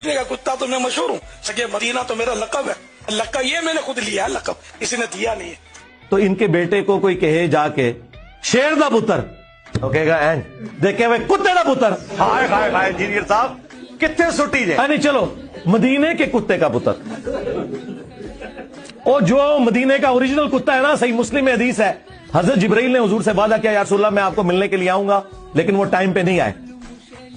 का कुत्ता तो मैं मशहूर हूँ, सगे मदीना तो मेरा लकब है। लकब ये मैंने खुद लिया है, लकब किसी ने दिया नहीं है। तो इनके बेटे को कोई कहे जाके शेर दा पुत्र, तो कहेगा एंज देखे वे कुत्ते दा पुत्र। हाय हाय हाय इंजीनियर साहब कितने सुटी जे। नहीं चलो मदीने के कुत्ते का पुत्र, और जो मदीने का ओरिजिनल कुत्ता है ना, सही मुस्लिम में हदीस है, हजरत जिब्राइल ने हुजूर से वादा किया, या रसूलल्लाह मैं आपको मिलने के लिए आऊंगा, लेकिन वो टाइम पे नहीं आए,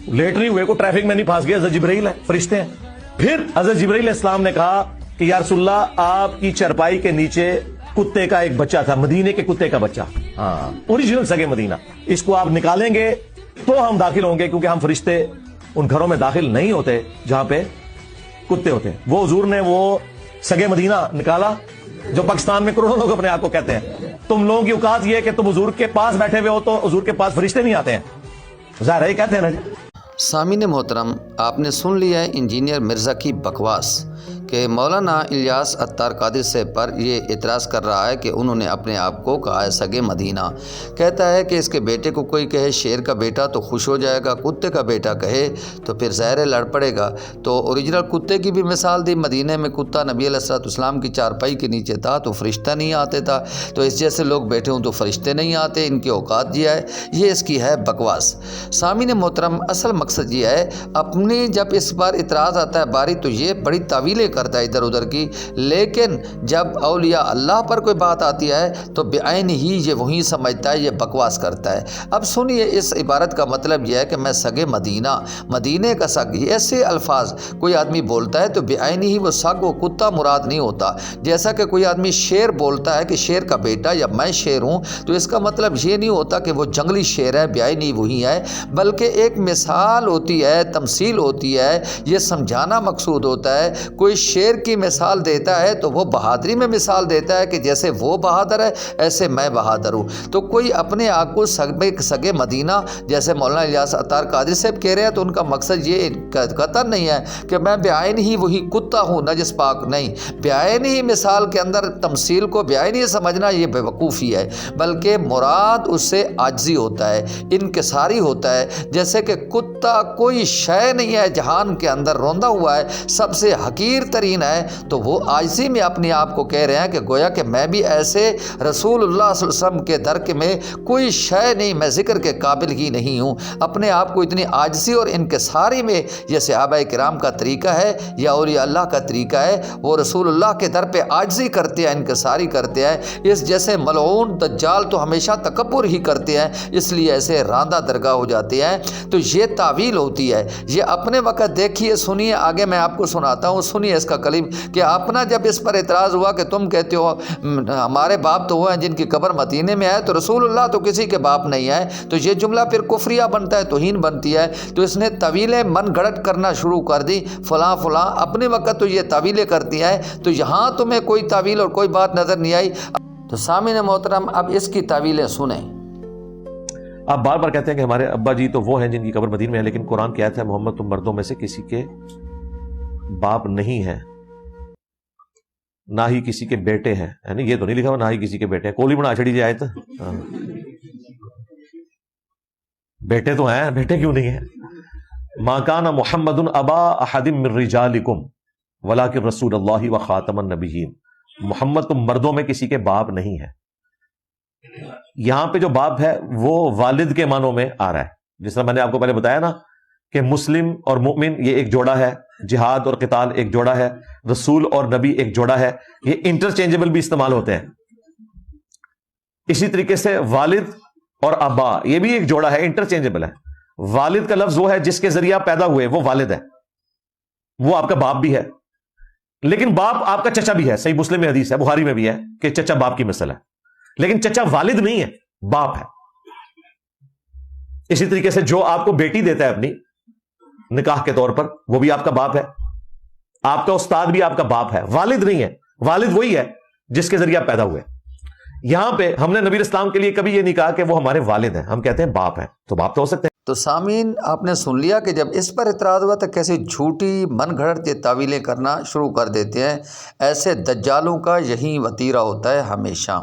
लेट नहीं हुए, को ट्रैफिक में नहीं फंस गया, हजरत जिब्राइल है, फरिश्ते हैं। फिर हजरत जिब्राइल इस्लाम ने कहा कि या रसूलल्लाह आपकी चरपाई के नीचे कुत्ते का एक बच्चा था, मदीने के कुत्ते का बच्चा, हाँ ओरिजिनल सगे मदीना, इसको आप निकालेंगे तो हम दाखिल होंगे, क्योंकि हम फरिश्ते उन घरों में दाखिल नहीं होते जहां पे कुत्ते होते हैं। वो हुजूर ने वो सगे मदीना निकाला, जो पाकिस्तान में करोड़ों लोग अपने आप को कहते हैं। तुम लोगों की औकात ये है कि तुम हुजूर के पास बैठे हुए हो तो हुजूर के पास फरिश्ते नहीं आते हैं, ज़ाहिर है कहते हैं ना जी। सामीन मोहतरम, आपने सुन लिया है इंजीनियर मिर्ज़ा की बकवास कि मौलाना इलियास अत्तार कादिर से पर ये इतराज़ कर रहा है कि उन्होंने अपने आप को कहा है सगे मदीना। कहता है कि इसके बेटे को कोई कहे शेर का बेटा तो खुश हो जाएगा, कुत्ते का बेटा कहे तो फिर ज़ाहिर लड़ पड़ेगा। तो ओरिजिनल कुत्ते की भी मिसाल दी, मदीने में कुत्ता नबी अलैहिस्सलाम की चारपाई के नीचे था तो फरिश्ता नहीं आते था, तो इस जैसे लोग बैठे हों तो फरिश्ते नहीं आते, इनकी औकात दिया है, ये इसकी है बकवास। सामीन मोहतरम, असल मकसद ये है, अपनी जब इस बार इतराज़ आता है बारी तो ये बड़ी तावीलें करता है इधर उधर की, लेकिन जब औलिया अल्लाह पर कोई बात आती है तो बेआइन ही ये वही समझता है, ये बकवास करता है। अब सुनिए, इस इबारत का मतलब यह है कि मैं सगे मदीना, मदीने का सग, ऐसे अल्फाज कोई आदमी बोलता है तो बेआइन ही वो सग, वो कुत्ता मुराद नहीं होता। जैसा कि कोई आदमी शेर बोलता है कि शेर का बेटा या मैं शेर हूँ, तो इसका मतलब ये नहीं होता कि वो जंगली शेर है, बेआइन ही वही है, बल्कि एक मिसाल होती है, तमसील होती है, ये समझाना मकसूद होता है। कोई शेर की मिसाल देता है तो वो बहादरी में मिसाल देता है कि जैसे वो बहादुर है ऐसे मैं बहादुर हूँ। तो कोई अपने आप को सगे मदीना जैसे मौलाना इलियास अत्तार कादिर साहब कह रहे हैं, तो उनका मकसद ये कतई नहीं है कि मैं बेआइन ही वही कुत्ता हूँ नजस पाक, नहीं, बेआइन ही मिसाल के अंदर तमसील को बेआइन ही समझना ये बेवकूफ़ी है, बल्कि मुराद उससे आजिज़ी होता है, इनकिसारी होता है। जैसे कि कुत्ता कोई शय नहीं है जहान के अंदर, रोंदा हुआ है, सबसे हकीर तरीन है, तो वो आजिज़ी में अपने आप को कह रहे हैं कि गोया कि मैं भी ऐसे रसूलुल्लाह सल्लल्लाहु अलैहि वसल्लम के दर में कोई शय नहीं, मैं ज़िक्र के काबिल ही नहीं हूँ। अपने आप को इतनी आजिज़ी और इनकिसारी में यह सहाबा किराम का तरीका है या औलिया अल्लाह का तरीका है, वो रसूलुल्लाह के दर पे आजिज़ी करते हैं, इनकिसारी करते हैं। इस जैसे मलऊन दज्जाल तो हमेशा तकब्बुर ही करते हैं, इसलिए ऐसे रांदा दरगाह हो जाते हैं। तो ये तावील होती है, ये अपने वक़्त देखिए, सुनिए, आगे मैं आपको सुनाता हूँ, सुनिए इसका कलीम कि अपना जब इस पर इतराज़ हुआ कि तुम कहते हो हमारे बाप तो वो हैं जिनकी कब्र मदीने में है, तो रसूलुल्लाह तो किसी के बाप नहीं है, तो ये जुमला फिर कुफरिया बनता है, तौहीन बनती है। तो इसने तवीलें मन गढ़ंत करना शुरू कर दी, फ़लाँ फ़लाँ, अपने वक़्त तो ये तवीलें करती हैं, तो यहाँ तुम्हें कोई तावील और कोई बात नज़र नहीं आई। तो सामीन मोहतरम, अब इसकी तावीलें सुने। आप बार बार कहते हैं कि हमारे अब्बा जी तो वो हैं जिनकी कब्र मदीने में है, लेकिन कुरान कहता है मोहम्मद तुम मर्दों में से किसी के बाप नहीं है, ना ही किसी के बेटे हैं, यानी ये तो नहीं लिखा हुआ ना ही किसी के बेटे हैं, कोली बना छड़ी जाए तो बेटे तो हैं, बेटे क्यों नहीं है। मा काना मुहम्मदुन अबा अहदिम मिन रिजालिकुम वलाकिन रसूलुल्लाहि व खातमन नबिय्यीन, मोहम्मद तुम मर्दों में किसी के बाप नहीं है। यहां पे जो बाप है वो वालिद के मानों में आ रहा है, जिस तरह मैंने आपको पहले बताया ना कि मुस्लिम और मुमिन ये एक जोड़ा है, जिहाद और क़िताल एक जोड़ा है, रसूल और नबी एक जोड़ा है, ये इंटरचेंजेबल भी इस्तेमाल होते हैं। इसी तरीके से वालिद और अब्बा ये भी एक जोड़ा है, इंटरचेंजेबल है। वालिद का लफ्ज वो है जिसके जरिए आप पैदा हुए, वो वालिद है, वो आपका बाप भी है, लेकिन बाप आपका चचा भी है। सही मुस्लिम में हदीस है, बुखारी में भी है कि चचा बाप की मिसाल है, लेकिन चचा वालिद नहीं है, बाप है। इसी तरीके से जो आपको बेटी देता है अपनी निकाह के तौर पर, वो भी आपका बाप है, आपका उस्ताद भी आपका बाप है, वालिद नहीं है। वालिद वही है जिसके जरिए आप पैदा हुए। यहां पे हमने नबी इस्लाम के लिए कभी ये नहीं कहा कि वो हमारे वालिद हैं, हम कहते हैं बाप है, तो बाप तो हो सकते हैं। तो सामीन, आपने सुन लिया कि जब इस पर इतराज़ हुआ तो कैसे झूठी मन घड़त तावीलें करना शुरू कर देते हैं। ऐसे दज्जालों का यही वतीरा होता है हमेशा।